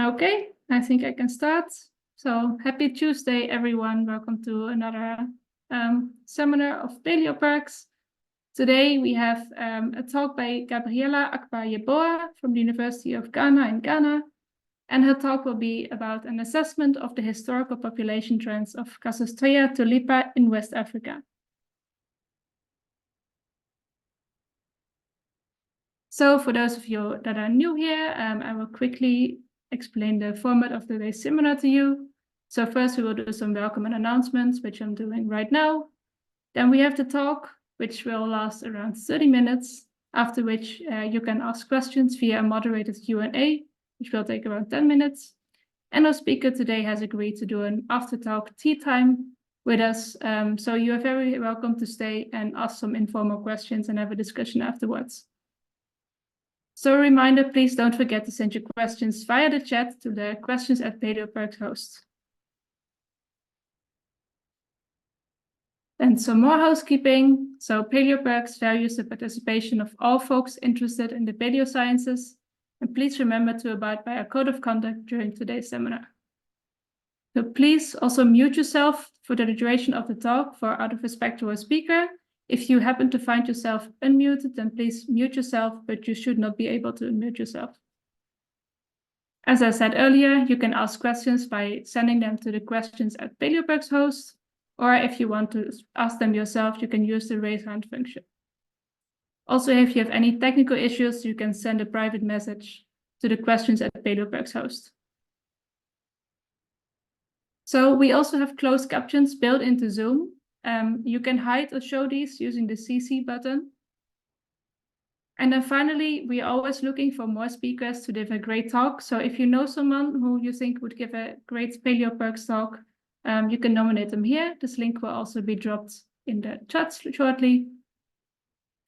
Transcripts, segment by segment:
Okay, I think I can start. So happy Tuesday, everyone. Welcome to another seminar of paleoparks. Today we have a talk by Gabriella Akpah Yeboah from the University of Ghana in Ghana. And her talk will be about an assessment of the historical population trends of Crassostrea tulipa in West Africa. So for those of you that are new here, I will quickly explain the format of today's seminar to you. So first we will do some welcome and announcements, which I'm doing right now. Then we have the talk, which will last around 30 minutes, after which you can ask questions via a moderated Q&A, which will take around 10 minutes. And our speaker today has agreed to do an after-talk tea time with us. So you are very welcome to stay and ask some informal questions and have a discussion afterwards. So a reminder, please don't forget to send your questions via the chat to the questions@paleoparks host. And some more housekeeping. So paleoparks values the participation of all folks interested in the paleosciences. And please remember to abide by our code of conduct during today's seminar. So please also mute yourself for the duration of the talk out of respect to our speaker. If you happen to find yourself unmuted, then please mute yourself, but you should not be able to unmute yourself. As I said earlier, you can ask questions by sending them to the questions@paleoparks host, or if you want to ask them yourself, you can use the raise hand function. Also, if you have any technical issues, you can send a private message to the questions@paleoparks host. So we also have closed captions built into Zoom. You can hide or show these using the CC button. And then finally, we are always looking for more speakers to give a great talk. So if you know someone who you think would give a great paleoparks talk, you can nominate them here. This link will also be dropped in the chat shortly.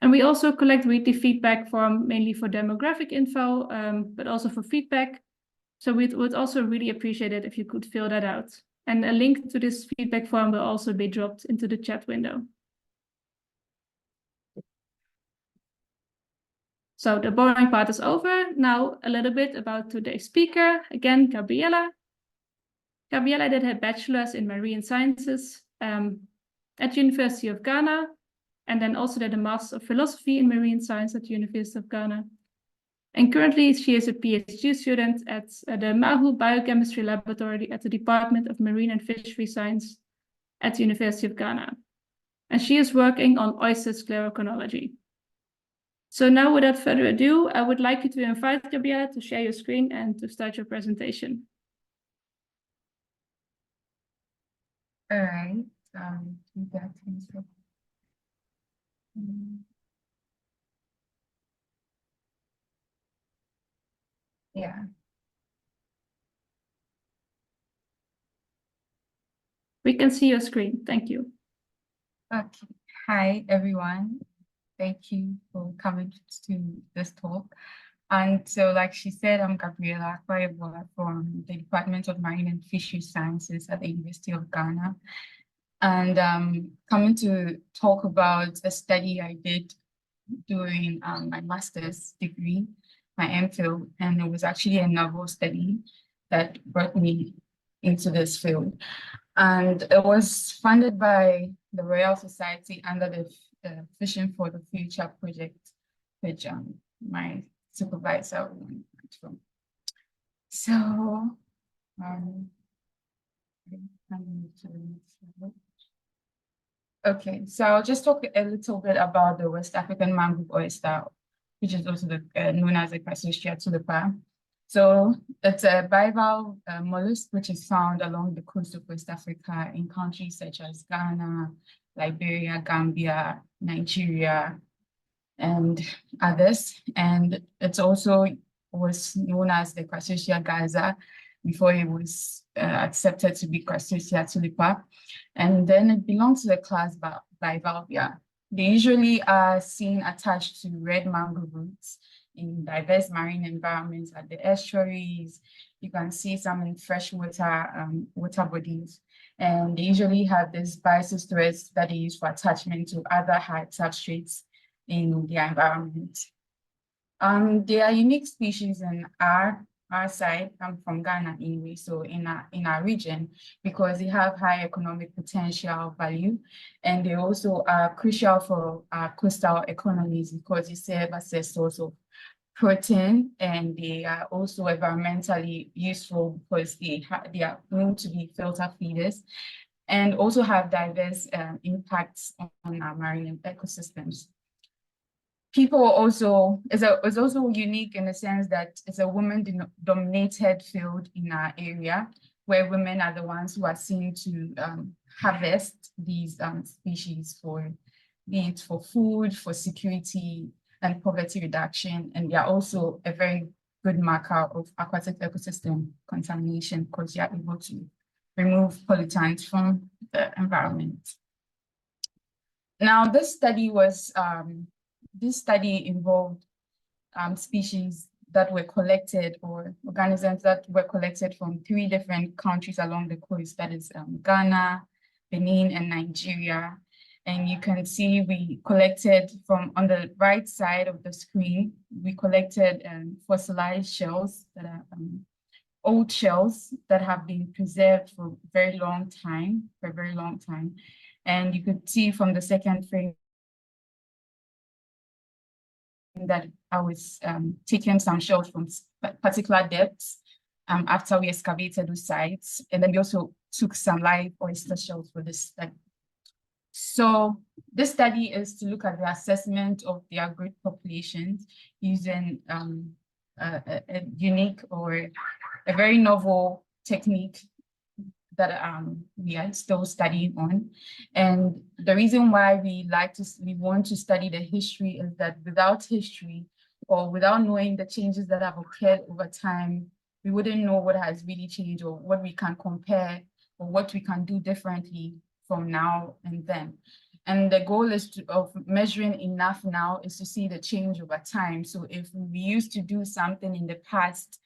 And we also collect weekly feedback form, mainly for demographic info, but also for feedback. So we would also really appreciate it if you could fill that out. And a link to this feedback form will also be dropped into the chat window. So the boring part is over. Now a little bit about today's speaker. Again, Gabriella. Gabriella did her bachelor's in marine sciences at the University of Ghana, and then also did a Master of Philosophy in Marine Science at the University of Ghana. And currently she is a PhD student at the Mahu Biochemistry Laboratory at the Department of Marine and Fishery Science at the University of Ghana. And she is working on oyster sclerochronology. So now without further ado, I would like you to invite Gabriella to share your screen and to start your presentation. All right. Yeah. We can see your screen. Thank you. Okay. Hi, everyone. Thank you for coming to this talk. And so, like she said, I'm Gabriella Akpah Yeboah from the Department of Marine and Fishery Sciences at the University of Ghana. And coming to talk about a study I did during my master's degree, my MPhil, and it was actually a novel study that brought me into this field. And it was funded by the Royal Society under the Fishing for the Future project, which my supervisor went from. So, okay, so I'll just talk a little bit about the West African mangrove oyster, which is also known as the Crassostrea tulipa. So it's a bivalve mollusk which is found along the coast of West Africa in countries such as Ghana, Liberia, Gambia, Nigeria, and others. And it also was known as the Crassostrea gaza before it was accepted to be Crassostrea tulipa. And then it belongs to the class Bivalvia. They usually are seen attached to red mangrove roots in diverse marine environments at the estuaries. You can see some in freshwater water bodies. And they usually have these byssus threads that they use for attachment to other hard substrates in their environment. They are unique species and are our side, I'm from Ghana anyway, so in our region, because they have high economic potential value, and they also are crucial for our coastal economies because they serve as a source of protein, and they are also environmentally useful because they are known to be filter feeders, and also have diverse impacts on our marine ecosystems. People also, it's also unique in the sense that it's a woman-dominated field in our area, where women are the ones who are seen to harvest these species be it for food, for security, and poverty reduction. And they are also a very good marker of aquatic ecosystem contamination because they are able to remove pollutants from the environment. Now, this study involved species that were collected, or organisms that were collected from 3 different countries along the coast, that is Ghana, Benin, and Nigeria. And you can see we collected from, on the right side of the screen, we collected fossilized shells that are old shells that have been preserved for a very long time, And you could see from the second frame that I was taking some shells from particular depths after we excavated those sites. And then we also took some live oyster shells for this study. So this study is to look at the assessment of their growth populations using a unique or a very novel technique that we are still studying on. And the reason why we want to study the history is that without history, or without knowing the changes that have occurred over time, we wouldn't know what has really changed, or what we can compare, or what we can do differently from now and then. And the goal of measuring enough now is to see the change over time. So if we used to do something in the past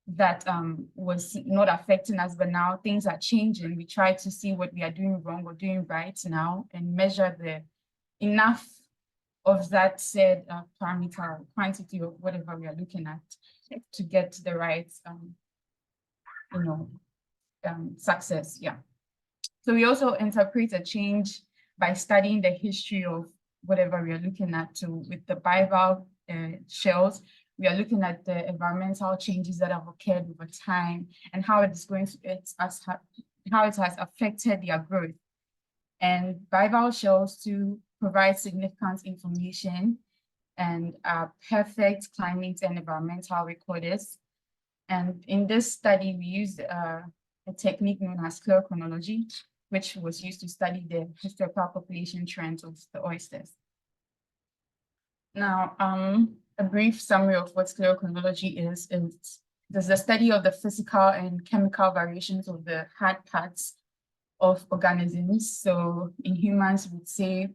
that was not affecting us, but now things are changing, we try to see what we are doing wrong or doing right now, and measure the enough of that said parameter, quantity of whatever we are looking at, to get the right success. Yeah. So we also interpret a change by studying the history of whatever we are looking at. So with the bivalve shells, we are looking at the environmental changes that have occurred over time, and how it is how it has affected their growth. And bivalve shells to provide significant information and are perfect climate and environmental recorders. And in this study, we used a technique known as sclerochronology, which was used to study the historical population trends of the oysters. Now, a brief summary of what sclerochronology is the study of the physical and chemical variations of the hard parts of organisms. So in humans, we'd say,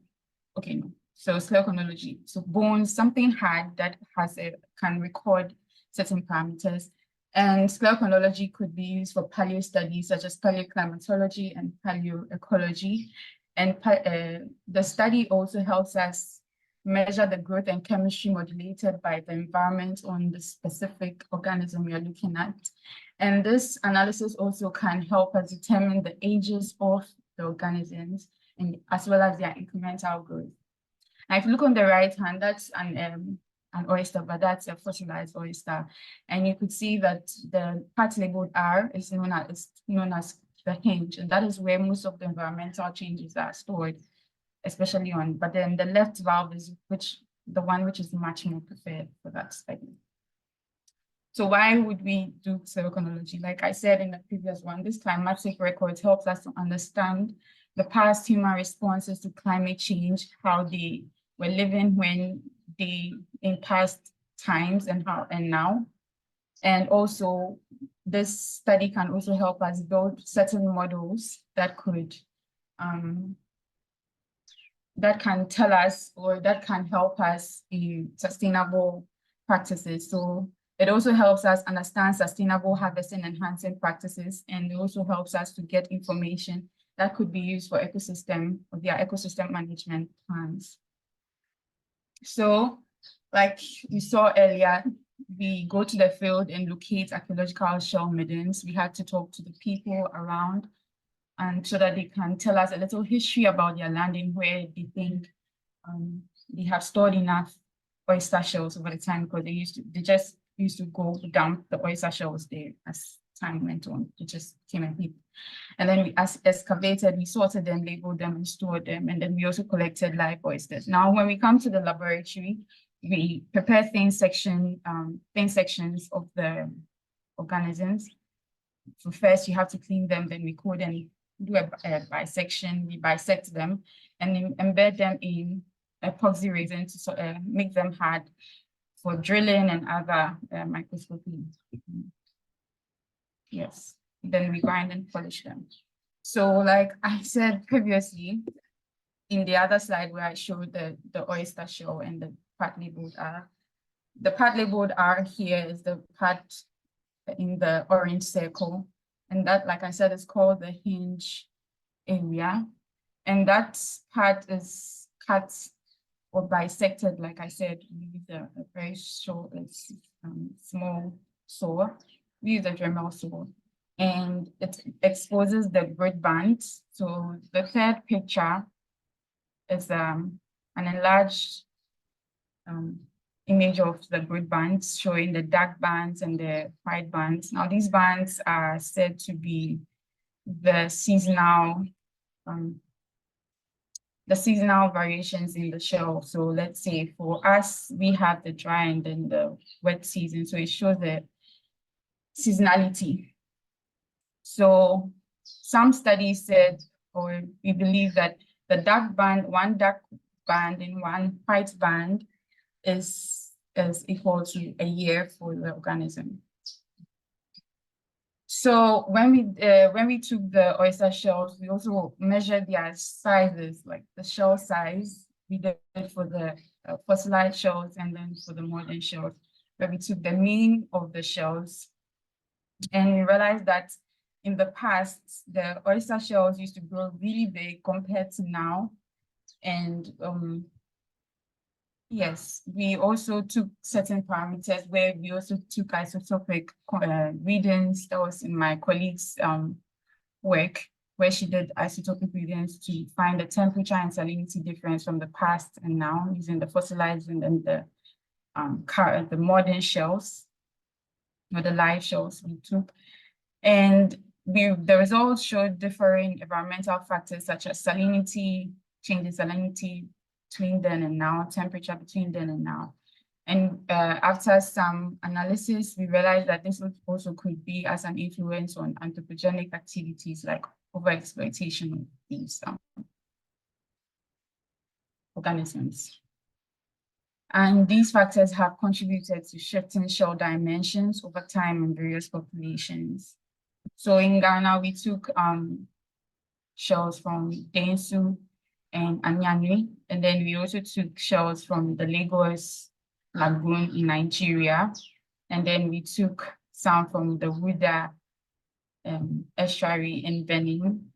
so sclerochronology, so bones, something hard that can record certain parameters. And sclerochronology could be used for paleo studies such as paleoclimatology and paleoecology. And the study also helps us measure the growth and chemistry modulated by the environment on the specific organism we are looking at. And this analysis also can help us determine the ages of the organisms, and as well as their incremental growth. Now, if you look on the right hand, that's an oyster, but that's a fossilized oyster. And you could see that the part labeled R is known as the hinge, and that is where most of the environmental changes are stored, especially on, but then the left valve is the one which is much more preferred for that study. So why would we do sclerochronology? Like I said in the previous one, this climatic records helps us to understand the past human responses to climate change, how they were living in past times and now. And also this study can also help us build certain models that can tell us, or that can help us in sustainable practices. So it also helps us understand sustainable harvesting and enhancing practices, and it also helps us to get information that could be used for their ecosystem management plans. So like you saw earlier, we go to the field and locate archaeological shell middens. We had to talk to the people around, and so that they can tell us a little history about their land and where they think they have stored enough oyster shells over the time, because they just used to go dump the oyster shells there as time went on. They just came and hit. And then we excavated, we sorted them, labeled them, and stored them. And then we also collected live oysters. Now, when we come to the laboratory, we prepare thin sections of the organisms. So first you have to clean them, then we coat and do a bisection. We bisect them and then embed them in epoxy resin to make them hard for drilling and other microscopy. Yes, then we grind and polish them. So like I said previously, in the other slide where I showed the oyster shell and the part labeled R, the part labeled R here is the part in the orange circle. And that, like I said, is called the hinge area. And that part is cut or bisected, like I said, with a very short, small saw. We use a Dremel saw. And it exposes the grid band. So the third picture is an enlarged image of the grid bands, showing the dark bands and the white bands. Now, these bands are said to be the seasonal variations in the shell. So let's say for us, we have the dry and then the wet season. So it shows the seasonality. So some studies said, or we believe that the dark band, one dark band and one white band is equal to a year for the organism. So when we took the oyster shells, we also measured their sizes, like the shell size. We did it for the fossilized shells and then for the modern shells, where we took the mean of the shells. And we realized that in the past, the oyster shells used to grow really big compared to now. And yes, we also took certain parameters where we also took isotopic readings. That was in my colleague's work, where she did isotopic readings to find the temperature and salinity difference from the past and now, using the fossilized and then the modern shells, or the live shells we took. And the results showed differing environmental factors such as salinity, change in salinity between then and now, temperature between then and now. And after some analysis, we realized that this also could be as an influence on anthropogenic activities like overexploitation of these organisms. And these factors have contributed to shifting shell dimensions over time in various populations. So in Ghana, we took shells from Densu and Anyanwi, and then we also took shells from the Lagos Lagoon in Nigeria, and then we took some from the Wuda estuary in Benin.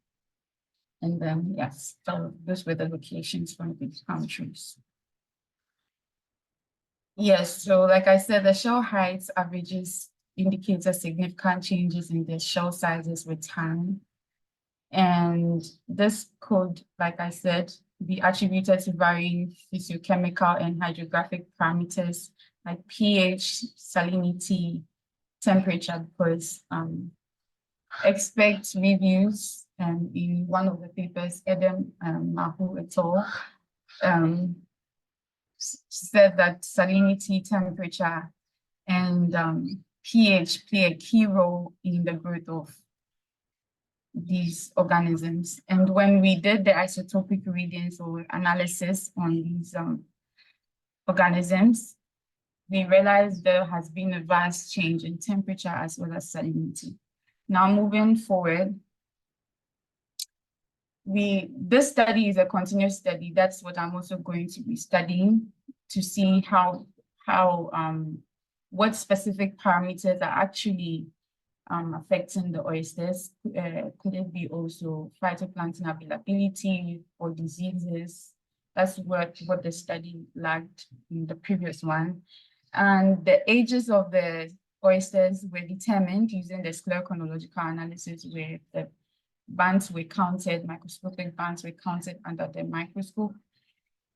And then, yes, so those were the locations from these countries. Yes, so like I said, the shell heights averages indicates significant changes in the shell sizes with time. And this could, like I said, be attributed to varying physiochemical and hydrographic parameters like pH, salinity, temperature, because expect reviews in one of the papers, Edem Mahu et al. Said that salinity, temperature, and pH play a key role in the growth of these organisms. And when we did the isotopic readings or analysis on these organisms, we realized there has been a vast change in temperature as well as salinity. Now moving forward, this study is a continuous study. That's what I'm also going to be studying to see what specific parameters are actually affecting the oysters. Could it be also phytoplankton availability or diseases? That's what the study lacked in the previous one. And the ages of the oysters were determined using the sclerochronological analysis, where the bands were counted, microscopic bands were counted under the microscope.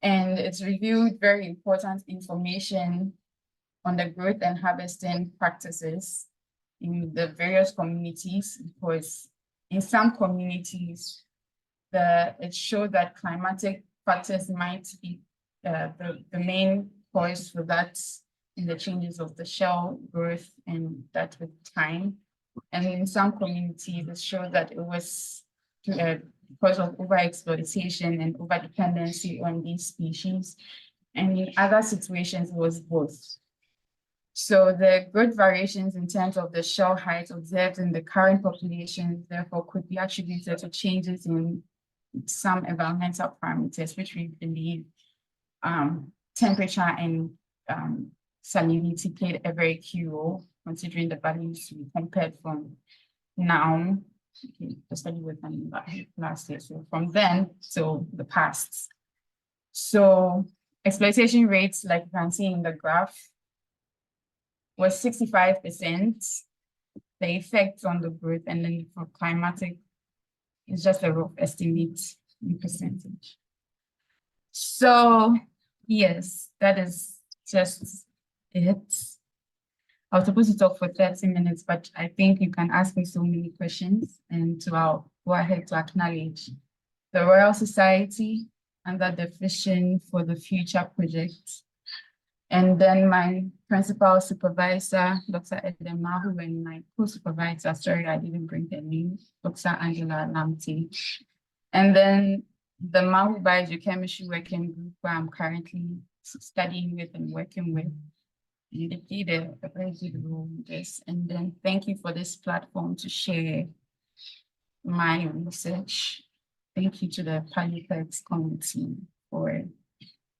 And it's revealed very important information on the growth and harvesting practices in the various communities, because in some communities, it showed that climatic factors might be the main cause for that in the changes of the shell growth and that with time. And in some communities, it showed that it was because of overexploitation and overdependency on these species. And in other situations, it was both. So the growth variations in terms of the shell height observed in the current population, therefore, could be attributed to changes in some environmental parameters, which we believe temperature and salinity played a very key role, considering the values we compared from now. Okay, the study was done last year, so from then to the past. So exploitation rates, like you can see in the graph, was 65%. The effects on the growth, and then for climatic, it's just a rough estimate in percentage. So yes, that is just it. I was supposed to talk for 30 minutes, but I think you can ask me so many questions, and I'll go ahead to acknowledge the Royal Society under the vision for the future project. And then my principal supervisor, Dr. Edem Mahu, and my co-supervisor, sorry, I didn't bring her name, Dr. Angela Lamte. And then the Mahu Biogeochemistry Working Group, where I'm currently studying with and working with. And they played a very good role in this. And then thank you for this platform to share my research. Thank you to the Pallipex committee for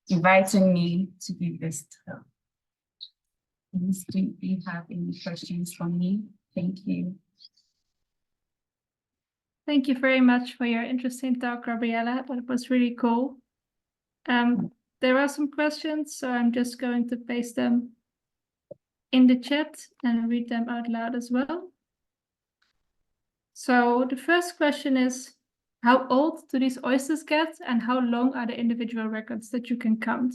inviting me to give this talk. Please, do you have any questions for me? Thank you. Thank you very much for your interesting talk, Gabriella. That was really cool. There are some questions, so I'm just going to paste them in the chat and read them out loud as well. So the first question is, how old do these oysters get, and how long are the individual records that you can count?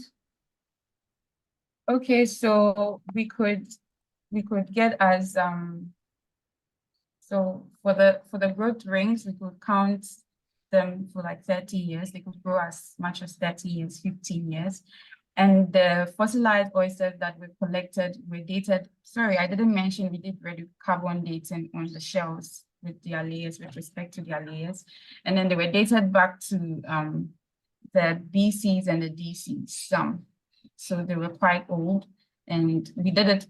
Okay, so we could get as so for the growth rings, we could count them for like 30 years. They could grow as much as 30 years, 15 years. And the fossilized oysters that were collected were dated. Sorry, I didn't mention we did radiocarbon dating on the shells with their layers, with respect to their layers. And then they were dated back to the BCs and the DCs, so they were quite old. And we did it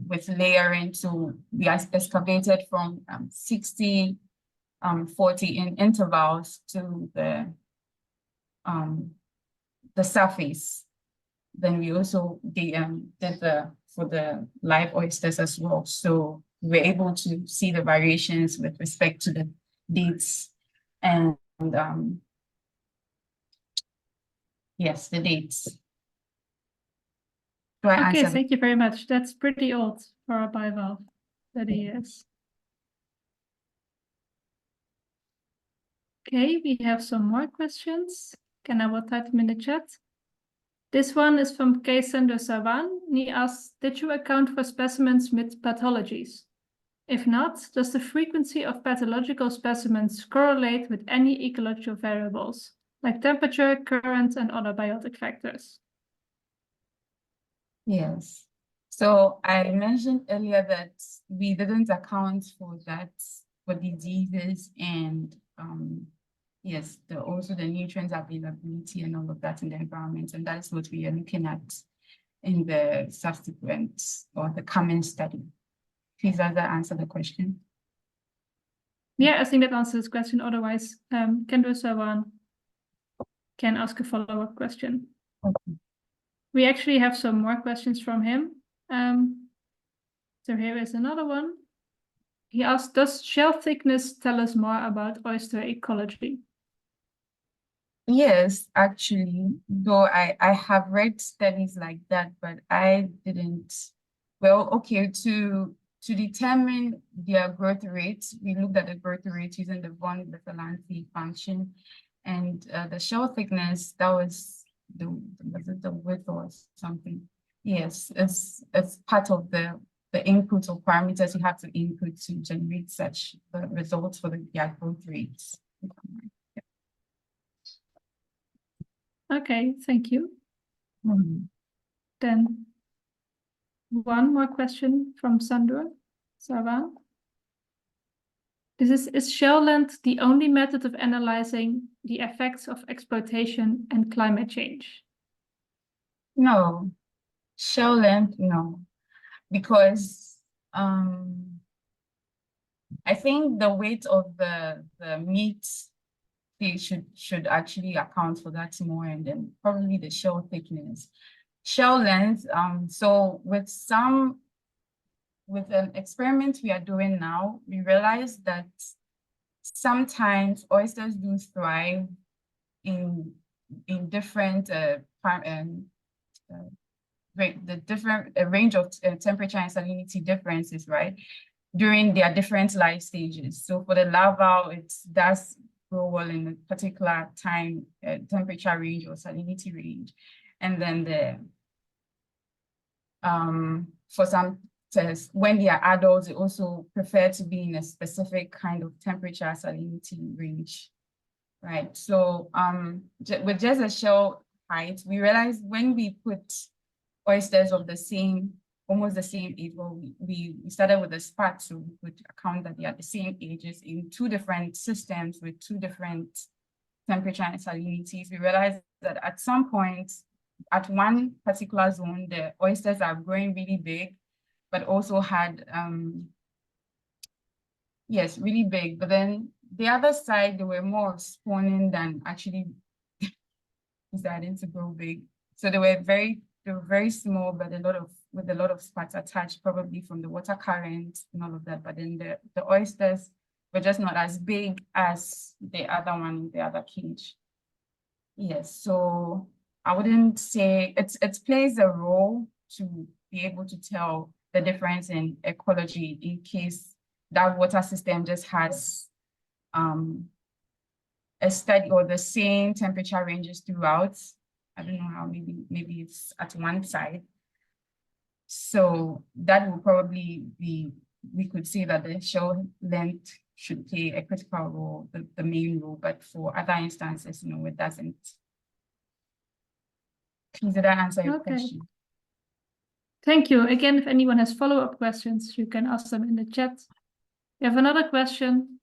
with layering. So we excavated from 60, 40 in intervals to the surface. Then we also did for the live oysters as well. So we were able to see the variations with respect to the dates and yes, the dates. Okay, thank you very much. That's pretty old for a bivalve, 30 years. Okay, we have some more questions. I will type them in the chat. This one is from Kaysen de Savan. He asks, did you account for specimens with pathologies? If not, does the frequency of pathological specimens correlate with any ecological variables, like temperature, current, and other biotic factors? Yes. So I mentioned earlier that we didn't account for that, for diseases and yes, also the nutrient availability and all of that in the environment. And that's what we are looking at in the subsequent or the coming study. Please, does that answer the question? Yeah, I think that answers the question. Otherwise, Kendo Sawan can ask a follow-up question. Okay. We actually have some more questions from him. So here is another one. He asked, does shell thickness tell us more about oyster ecology? Yes, actually, though I have read studies like that, but I didn't. Well, okay, to determine their growth rates, we looked at the growth rate using the von Wieland function, and the shell thickness, that was the width or something. Yes, it's part of the input or parameters you have to input to generate such the results for their growth rates. Okay, thank you. Mhm. Then one more question from Sandor Sarwan. Is shell length the only method of analyzing the effects of exploitation and climate change? No, shell length, no, because I think the weight of the meat they should actually account for that more, and then probably the shell thickness. Shell length, so with an experiment we are doing now, we realize that sometimes oysters do thrive in different the different range of temperature and salinity differences, right, during their different life stages. So for the larval, it does grow well in a particular time, temperature range or salinity range. And then for some tests, when they are adults, they also prefer to be in a specific kind of temperature salinity range, right? So with just a shell height, we realized when we put oysters of the same, almost the same age, well, we started with the spat, so we could account that they are the same ages in two different systems with two different temperature and salinities. We realized that at some point, at one particular zone, the oysters are growing really big, but also had, yes, really big. But then the other side, they were more spawning than actually deciding to grow big. So they were very small, but with a lot of spots attached, probably from the water current and all of that. But then the oysters were just not as big as the other one in the other cage. Yes, so I wouldn't say it plays a role to be able to tell the difference in ecology in case that water system just has a steady or the same temperature ranges throughout. I don't know how, maybe it's at one side. So that will probably be, we could say that the shell length should play a critical role, the main role, but for other instances, no, it doesn't. Please, did I answer your question? Thank you. Again, if anyone has follow-up questions, you can ask them in the chat. We have another question.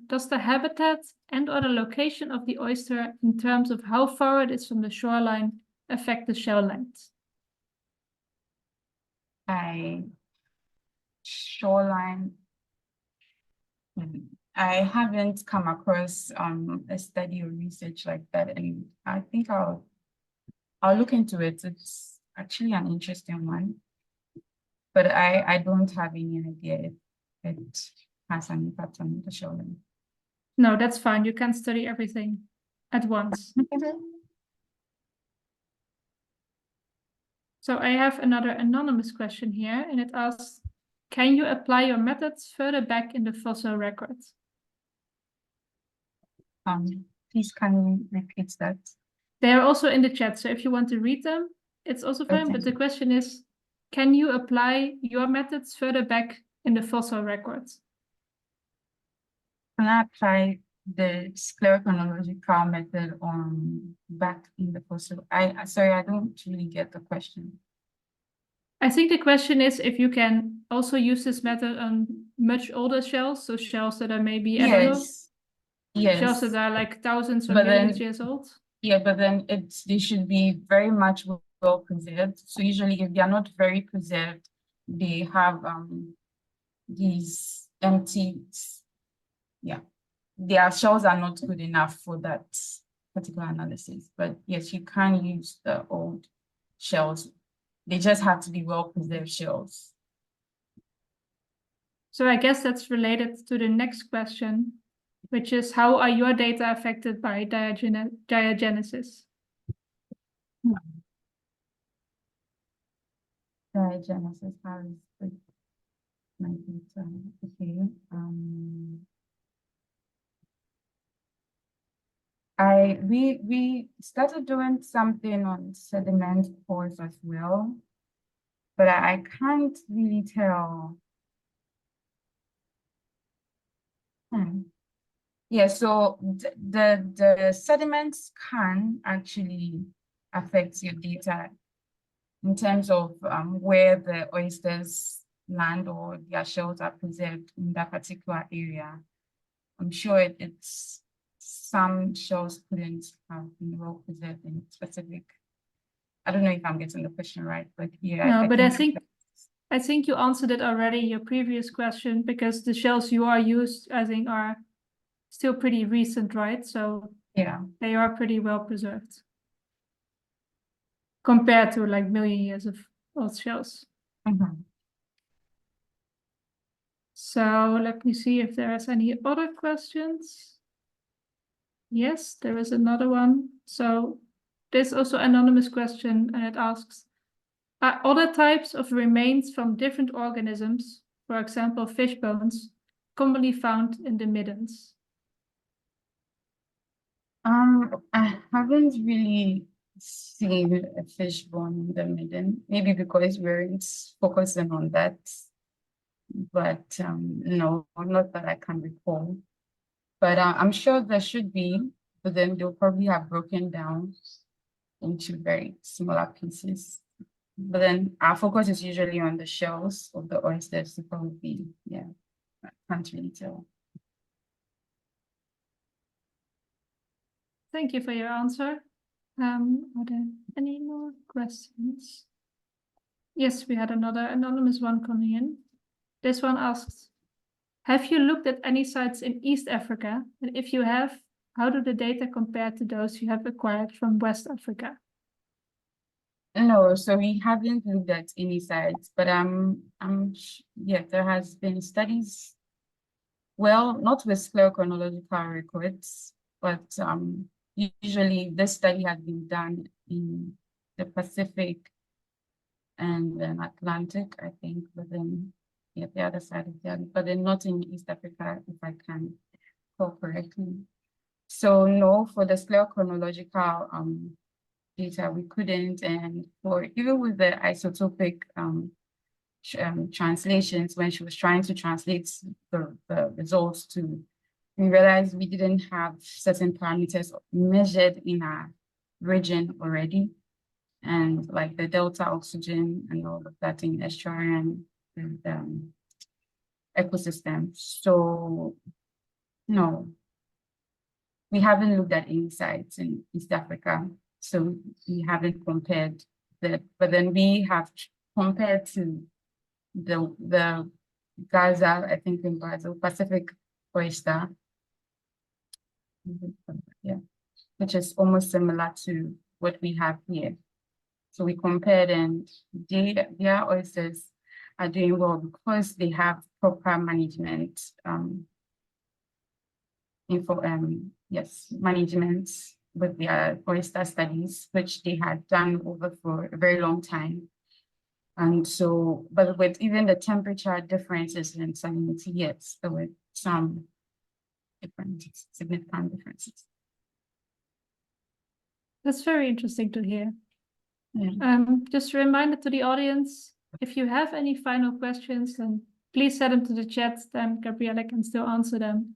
Does the habitat and or the location of the oyster in terms of how far it is from the shoreline affect the shell length? Shoreline, I haven't come across a study or research like that, and I think I'll look into it. It's actually an interesting one, but I don't have any idea if it has an impact on the shoreline. No, that's fine. You can study everything at once. So I have another anonymous question here, and it asks, can you apply your methods further back in the fossil records? Please can you repeat that? They are also in the chat, so if you want to read them, it's also fine. Okay. But the question is, can you apply your methods further back in the fossil records? Can I apply the sclerochronological method on back in the fossil? Sorry, I don't really get the question. I think the question is if you can also use this method on much older shells, so shells that are maybe, I don't know, shells that are like thousands or millions years old. Yeah, but then they should be very much well preserved. So usually if they are not very preserved, they have these empty, yeah, their shells are not good enough for that particular analysis. But yes, you can use the old shells. They just have to be well preserved shells. So I guess that's related to the next question. which is how are your data affected by diagenesis? Diagenesis, how is it? Okay. We started doing something on sediment pores as well, but I can't really tell. Yeah, so the sediments can actually affect your data in terms of where the oysters land or their shells are preserved in that particular area. I'm sure it's some shells couldn't have been well preserved in specific. I don't know if I'm getting the question right, but yeah. No, but I think you answered it already in your previous question, because the shells you are used, I think, are still pretty recent, right? So yeah, they are pretty well preserved compared to like million years of old shells. So let me see if there is any other questions. Yes, there is another one. So there's also an anonymous question, and it asks, are other types of remains from different organisms, for example, fish bones, commonly found in the middens? I haven't really seen a fish bone in the midden, maybe because we're focusing on that, but no, not that I can recall. But I'm sure there should be, but then they'll probably have broken down into very smaller pieces. But then our focus is usually on the shells of the oysters, so probably, yeah, I can't really tell. Thank you for your answer. Are there any more questions? Yes, we had another anonymous one coming in. This one asks, have you looked at any sites in East Africa? And if you have, how do the data compare to those you have acquired from West Africa? No, so we haven't looked at any sites, but yeah, there has been studies, well, not with sclerochronological records, but usually this study has been done in the Pacific and then Atlantic, I think, but then yeah, the other side of that, but then not in East Africa, if I can recall correctly. So no, for the sclerochronological data, we couldn't, and for even with the isotopic translations, when she was trying to translate the results to, we realized we didn't have certain parameters measured in our region already, and like the delta oxygen and all of that in estuarine and ecosystem. So no, we haven't looked at any sites in East Africa, so we haven't compared that, but then we have compared to the Gaza, I think in Brazil, Pacific oyster, yeah, which is almost similar to what we have here. So we compared, and their oysters are doing well because they have proper management, management with their oyster studies, which they had done over for a very long time. And so, but with even the temperature differences in salinity, yes, there were some differences, significant differences. That's very interesting to hear. Yeah. Just a reminder to the audience, if you have any final questions, then please send them to the chat, then Gabriella can still answer them.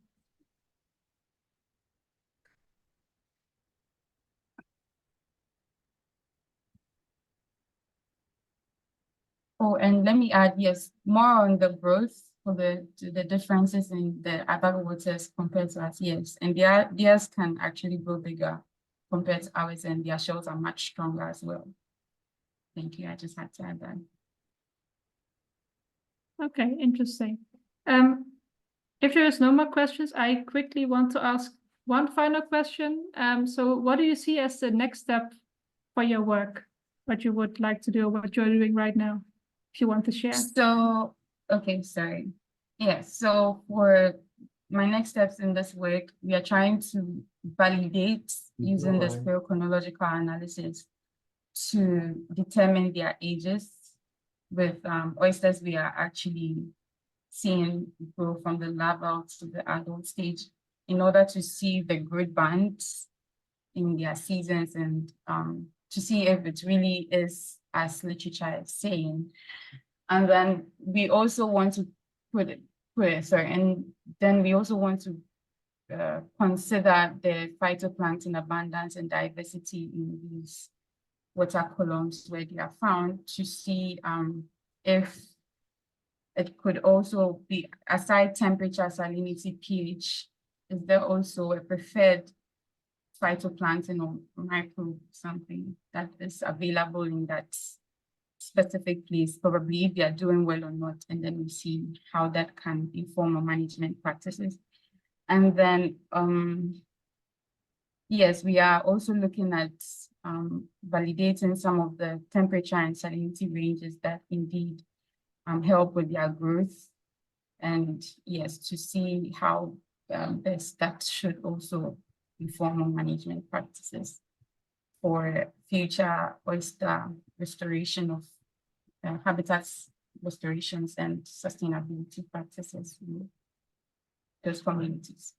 Oh, and let me add, yes, more on the growth for the differences in the other waters compared to us, yes. And theirs can actually grow bigger compared to ours, and their shells are much stronger as well. Thank you. I just had to add that. Okay, interesting. If there is no more questions, I quickly want to ask one final question. So what do you see as the next step for your work? What you would like to do, what you're doing right now, if you want to share? So, okay, sorry. Yeah, so for my next steps in this work, we are trying to validate using the chronological analysis to determine their ages with oysters we are actually seeing grow from the larval to the adult stage in order to see the growth bands in their seasons and to see if it really is as literature is saying. And then we also want to and then we also want to consider the phytoplankton abundance and diversity in these water columns where they are found to see if it could also be, aside temperature, salinity, pH, is there also a preferred phytoplankton or microbe something that is available in that specific place, probably if they are doing well or not, and then we see how that can inform our management practices. And then yes, we are also looking at validating some of the temperature and salinity ranges that indeed help with their growth. And yes, to see how that should also inform our management practices for future oyster restoration of habitats restorations and sustainability practices in those communities.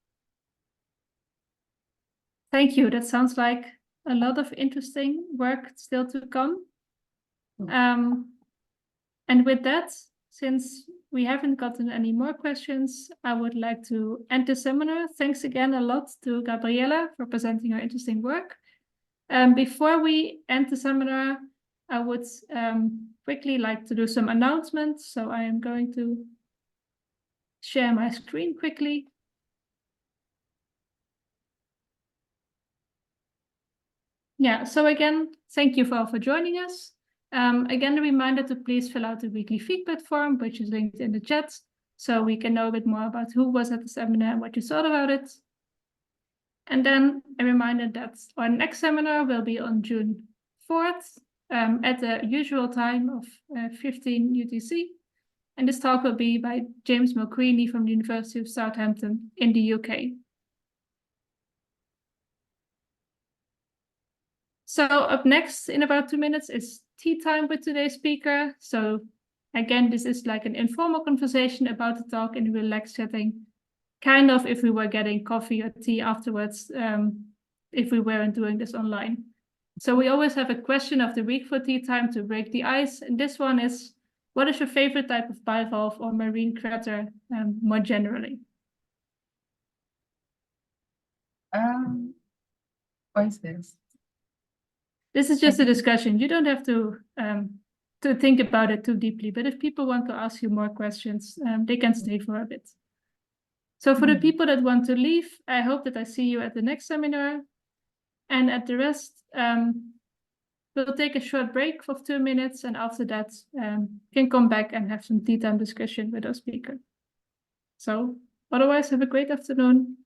Thank you. That sounds like a lot of interesting work still to come. And with that, since we haven't gotten any more questions, I would like to end the seminar. Thanks again a lot to Gabriella for presenting her interesting work. Before we end the seminar, I would quickly like to do some announcements. So I am going to share my screen quickly. Yeah, so again, thank you all for joining us. Again, a reminder to please fill out the weekly feedback form, which is linked in the chat, so we can know a bit more about who was at the seminar and what you thought about it. And then a reminder that our next seminar will be on June 4th at the usual time of 15 UTC. And this talk will be by James Mulqueeny from the University of Southampton in the UK. So up next in about 2 minutes is tea time with today's speaker. So again, this is like an informal conversation about the talk in a relaxed setting, kind of if we were getting coffee or tea afterwards, if we weren't doing this online. So we always have a question of the week for tea time to break the ice. And this one is, what is your favorite type of bivalve or marine critter more generally? Oysters. This is just a discussion. You don't have to think about it too deeply. But if people want to ask you more questions, they can stay for a bit. So for the people that want to leave, I hope that I see you at the next seminar. And at the rest, we'll take a short break of 2 minutes. And after that, can come back and have some tea time discussion with our speaker. So otherwise, have a great afternoon.